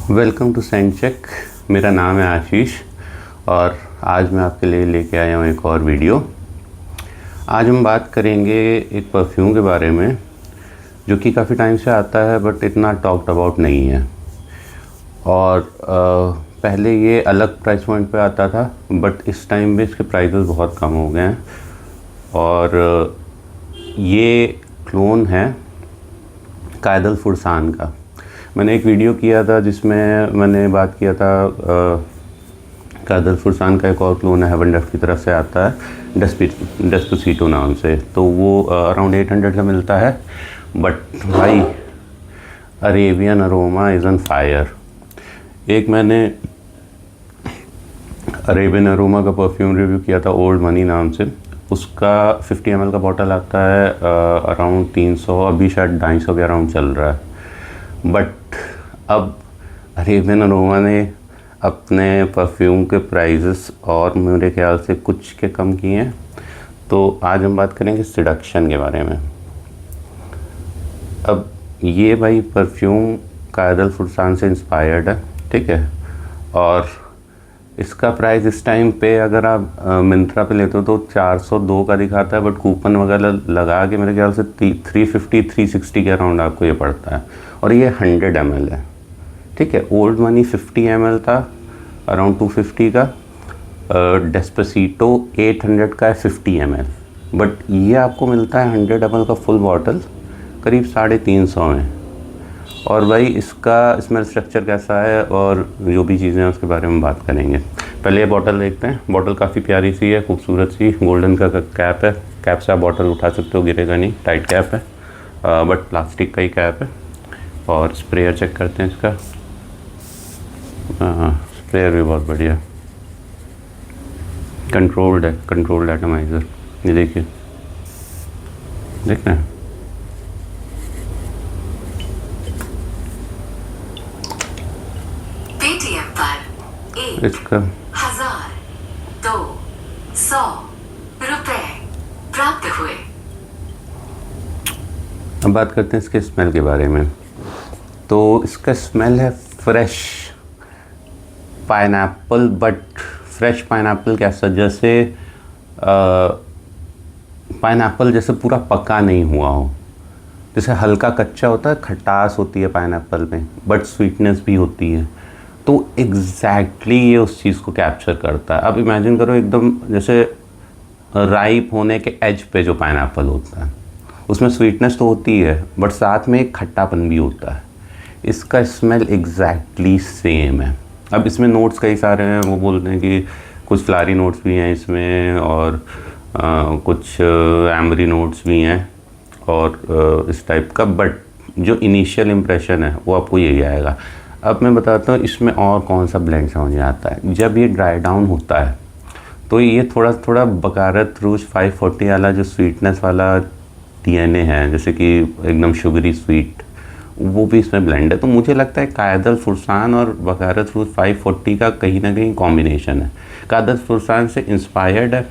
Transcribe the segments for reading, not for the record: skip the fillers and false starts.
Welcome to Saint check. मेरा नाम है आशीष और आज मैं आपके लिए लेके आया हूँ एक और वीडियो। आज हम बात करेंगे एक परफ्यूम के बारे में जो कि काफ़ी टाइम से आता है बट इतना टॉक्ड अबाउट नहीं है। और पहले ये अलग प्राइस पॉइंट पे आता था बट इस टाइम पे इसके प्राइसेस बहुत कम हो गए हैं। और ये क्लोन है कायदल फुरसान का। मैंने एक वीडियो किया था जिसमें मैंने बात किया था कायदल फुरसान का एक और क्लोन है हेवन डेफ की तरफ से आता है डेस्पेसिटो नाम से। तो वो अराउंड 800 का मिलता है। बट भाई Arabian aroma is on fire. एक मैंने अरेबियन अरोमा का परफ्यूम रिव्यू किया था ओल्ड मनी नाम से। उसका 50 ml का बॉटल आता है अराउंड 300, अभी शायद 250 के अराउंड चल रहा है। बट अब अरेबियन अरोमा ने अपने परफ्यूम के प्राइसेस और मेरे ख्याल से कुछ के कम किए हैं। तो आज हम बात करेंगे सिडक्शन के बारे में। अब ये भाई परफ्यूम कायदल फुरसान से इंस्पायर्ड है, ठीक है। और इसका प्राइस इस टाइम पे अगर आप मिंत्रा पे लेते हो तो 402 का दिखाता है बट कूपन वगैरह लगा के मेरे ख्याल से 350-360 के अराउंड आपको ये पड़ता है। और ये 100 ml है, ठीक है। ओल्ड मनी 50 ml था अराउंड 250 का। डेस्पेसिटो 800 का है 50 ml। बट ये आपको मिलता है 100 ml का फुल बॉटल करीब 350 में। और भाई इसका स्मेल स्ट्रक्चर कैसा है और जो भी चीज़ें हैं उसके बारे में बात करेंगे। पहले ये बॉटल देखते हैं। बॉटल काफ़ी प्यारी सी है, खूबसूरत सी, गोल्डन का कैप है। कैप से आप बॉटल उठा सकते हो, गिरेगा नहीं, टाइट कैप है बट प्लास्टिक का ही कैप है। और स्प्रेयर चेक करते हैं इसका। स्प्रेयर भी बहुत बढ़िया, कंट्रोल्ड एटमाइज़र। ये देखिए, देख रहे हैं। पेटीएम पर इसका 1200 रुपए प्राप्त हुए। अब बात करते हैं इसके स्मेल के बारे में। तो इसका स्मेल है fresh pineapple. But fresh pineapple कैसा, जैसे पाइनएप्पल जैसे पूरा पका नहीं हुआ हो, जैसे हल्का कच्चा होता है, खटास होती है पाइनएप्पल में बट स्वीटनेस भी होती है। तो एग्जैक्टली ये उस चीज़ को कैप्चर करता है। अब इमेजिन करो एकदम जैसे राइप होने के एज पे जो पाइनएप्पल होता है, उसमें स्वीटनेस तो होती है बट साथ में एक खट्टापन भी होता है। इसका स्मेल एग्जैक्टली सेम है। अब इसमें नोट्स कई सारे हैं, वो बोलते हैं कि कुछ फ्लारी नोट्स भी हैं इसमें और कुछ एम्बरी नोट्स भी हैं और इस टाइप का। बट जो इनिशियल इम्प्रेशन है वो आपको यही आएगा। अब मैं बताता हूँ इसमें और कौन सा ब्लेंड समझ में आता है। जब ये ड्राई डाउन होता है तो ये थोड़ा थोड़ा बकारत रूज 540 वाला जो स्वीटनेस वाला DNA है, जैसे कि एकदम शुगरी स्वीट, वो भी इसमें ब्लेंड है। तो मुझे लगता है कायदल फुरसान और बकारत रूज 540 का कहीं ना कहीं कॉम्बिनेशन है। कायदल फुरसान से इंस्पायर्ड है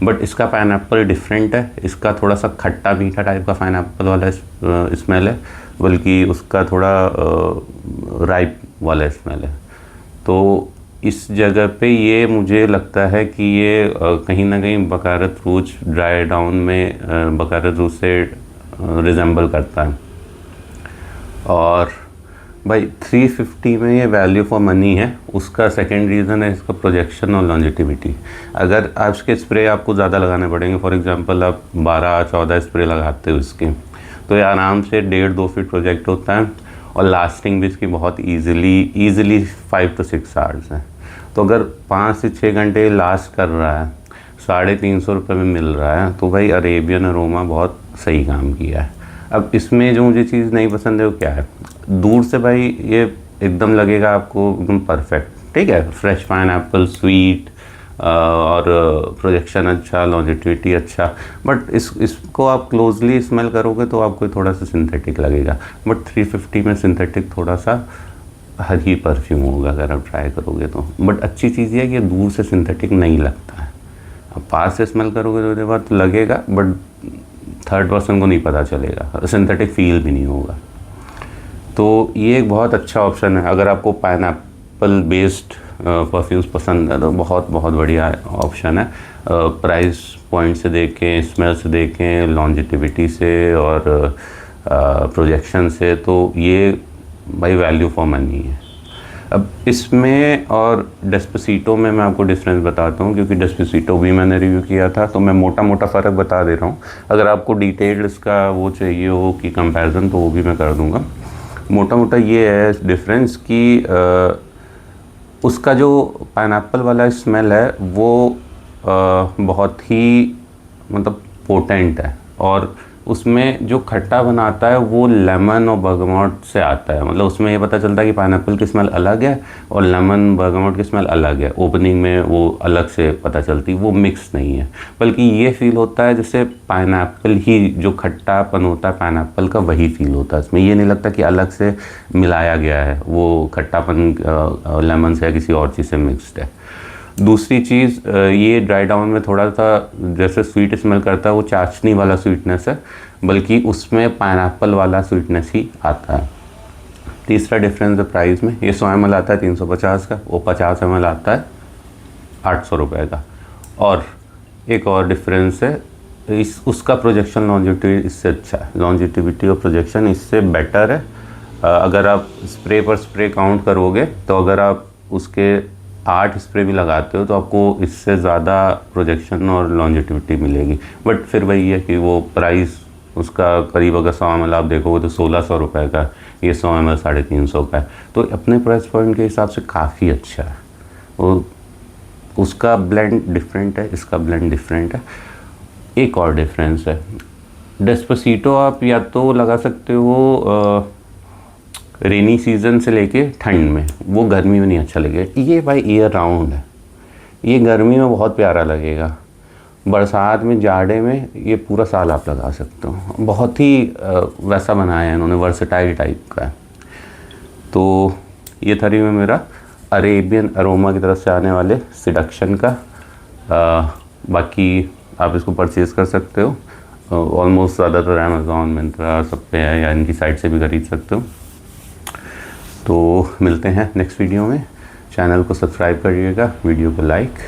बट इसका पाइनएप्पल डिफरेंट है। इसका थोड़ा सा खट्टा मीठा टाइप का पाइनएप्पल वाला स्मेल है, बल्कि उसका थोड़ा राइप वाला स्मेल है। तो इस जगह पे ये मुझे लगता है कि ये कहीं ना कहीं बकारत रूज ड्राई डाउन में बकारत रूज से रिजेंबल करता है। और भाई 350 में ये वैल्यू फॉर मनी है। उसका सेकेंड रीज़न है इसका प्रोजेक्शन और लॉन्जिटिविटी। अगर आप इसके स्प्रे आपको ज़्यादा लगाने पड़ेंगे, फॉर एग्जांपल आप 12-14 स्प्रे लगाते हो इसके, तो ये आराम से 1.5-2 फीट प्रोजेक्ट होता है। और लास्टिंग भी इसकी बहुत ईज़िली 5 to 6 आवर्स है। तो अगर 5 से 6 घंटे लास्ट कर रहा है, 350 रुपये में मिल रहा है, तो भाई अरेबियन अरोमा बहुत सही काम किया है। अब इसमें जो मुझे चीज़ नहीं पसंद है वो क्या है, दूर से भाई ये एकदम लगेगा आपको एकदम परफेक्ट, ठीक है, फ्रेश पाइनएप्पल, स्वीट और प्रोजेक्शन अच्छा, लॉन्जिटिविटी अच्छा। बट इसको आप क्लोजली स्मेल करोगे तो आपको थोड़ा सा सिंथेटिक लगेगा। बट 350 में सिंथेटिक थोड़ा सा हर ही परफ्यूम होगा अगर आप ट्राई करोगे तो। बट अच्छी चीज़ ये है कि दूर से सिंथेटिक नहीं लगता है। आप पास से स्मेल करोगे तो उसके बाद तो लगेगा बट थर्ड पर्सन को नहीं पता चलेगा, सिंथेटिक फील भी नहीं होगा। तो ये एक बहुत अच्छा ऑप्शन है। अगर आपको पाइनएप्पल बेस्ड परफ्यूम्स पसंद है तो बहुत बहुत बढ़िया ऑप्शन है। प्राइस पॉइंट से देखें, स्मेल से देखें, लॉन्जिटिविटी से और प्रोजेक्शन से, तो ये भाई वैल्यू फॉर मनी है। अब इसमें और डेस्पेसिटो में मैं आपको डिफरेंस बताता हूँ, क्योंकि डेस्पेसिटो भी मैंने रिव्यू किया था, तो मैं मोटा मोटा फ़र्क बता दे रहा हूँ। अगर आपको डिटेल्ड इसका वो चाहिए हो कि कंपैरिजन, तो वो भी मैं कर दूँगा। मोटा मोटा ये है डिफरेंस कि उसका जो पाइनएप्पल वाला स्मेल है वो बहुत ही मतलब पोटेंट है, और उसमें जो खट्टा बनाता है वो लेमन और बर्गमोट से आता है। मतलब उसमें ये पता चलता है कि पाइनएप्पल की स्मेल अलग है और लेमन बर्गमोट की स्मेल अलग है। ओपनिंग में वो अलग से पता चलती, वो मिक्स नहीं है, बल्कि ये फील होता है जैसे पाइनएप्पल ही, जो खट्टापन होता है पाइनएप्पल का वही फील होता है इसमें। ये नहीं लगता कि अलग से मिलाया गया है, वो खट्टापन लेमन से या किसी और चीज़ से मिक्सड है। दूसरी चीज़, ये ड्राई डाउन में थोड़ा सा जैसे स्वीट स्मेल करता है, वो चाशनी वाला स्वीटनेस है, बल्कि उसमें पाइनएप्पल वाला स्वीटनेस ही आता है। तीसरा डिफरेंस है प्राइस में। ये 100 ml आता है 350 का, वो 50 ml आता है 800 रुपये का। और एक और डिफरेंस है, उसका प्रोजेक्शन लॉन्जिटिविटी इससे अच्छा है, लॉन्जिटिविटी और प्रोजेक्शन इससे बेटर है। अगर आप स्प्रे पर स्प्रे काउंट करोगे तो अगर आप उसके 8 स्प्रे भी लगाते हो तो आपको इससे ज़्यादा प्रोजेक्शन और लॉन्जिटिविटी मिलेगी। बट फिर वही है कि वो प्राइस उसका करीब, अगर 100 ml आप देखोगे तो 1600 रुपये का, ये 100 ml 350 का है। तो अपने प्राइस पॉइंट के हिसाब से काफ़ी अच्छा है। वो उसका ब्लेंड डिफरेंट है, इसका ब्लेंड डिफरेंट है। एक और डिफरेंस है, डेस्पेसिटो आप या तो लगा सकते हो रेनी सीज़न से लेके ठंड में, वो गर्मी में नहीं अच्छा लगेगा। ये भाई ईयर राउंड है, ये गर्मी में बहुत प्यारा लगेगा, बरसात में, जाड़े में, ये पूरा साल आप लगा सकते हो। बहुत ही वैसा बनाया है इन्होंने, वर्सेटाइल टाइप का है। तो ये था रिव्यू मेरा अरेबियन अरोमा की तरफ से आने वाले सिडक्शन का। बाकी आप इसको परचेज़ कर सकते हो, ऑलमोस्ट ज़्यादातर अमेज़ॉन, मिंत्रा सब पे है, या इनकी साइट से भी खरीद सकते हो। तो मिलते हैं नेक्स्ट वीडियो में। चैनल को सब्सक्राइब करिएगा, वीडियो को लाइक